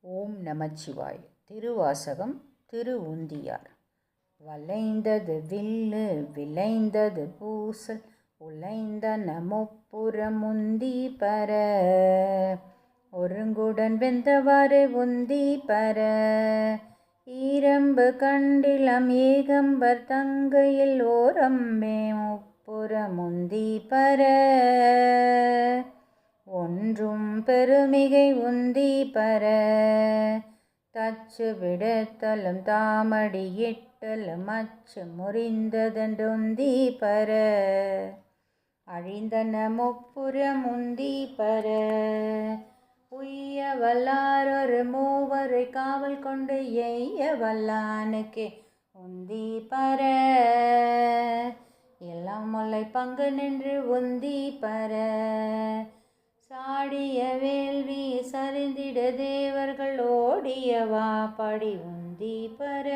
ஓம் நமச்சிவாய். திருவாசகம். திருவுந்தியார். வளைந்தது வில்லு விளைந்தது பூசல் உளைந்தன முப்புறம் உந்தி பர ஒருங்குடன் வெந்தவாறு உந்தி பர ஈரம்பு கண்டிலம் ஏகம்பர் தங்கையில் ஓரம்பே முப்புறம் உந்தி பர ஒன்றும் பெருமிகை உந்தி பர தச்சு விடத்தலும் தாமடி இட்டலும் அச்சு முறிந்ததொந்தி பர அழிந்தன முப்புறம் உந்தி பர உய்ய வல்லாரொரு மூவரை காவல் கொண்டு எய்ய வல்லானுக்கே உந்தி பர எல்லாம் முல்லை பங்கு நின்று உந்தி பர சாடிய வேள்வி சரிந்திட தேவர்கள் ஓடியவா படி உந்தி பர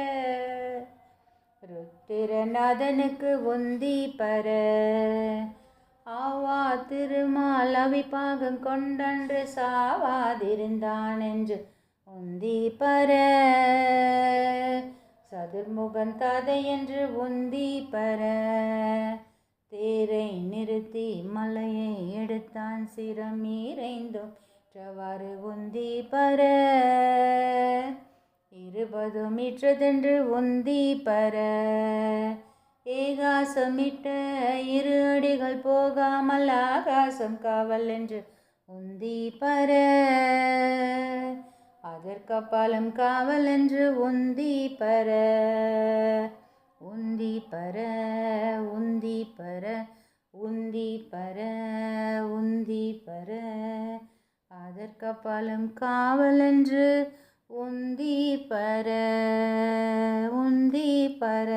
ருத்திரநாதனுக்கு உந்தி பர ஆவா திருமால் அவிபாகம் கொண்டன்று சாவாதிருந்தான் என்று உந்தி பர சதுர்முகன் ததை என்று உந்தி பர தேரை நிறுத்தி மலையை எடுத்தான் சிரம் ஈரைந்தும் ற்றவாறு உந்தி பர இருபதும் இற்றதென்று உந்தி பர ஏகாசமிட்ட இரு அடிகள் போகாமல் ஆகாசம் காவல் என்று உந்தி பர அதற்கப்பாலும் காவல் என்று உந்தி பர உந்தி பர உந்தி பர உந்தி பர உந்தி பர அதற்கப்பாலும் காவல் என்று உந்தி பர உந்தி பர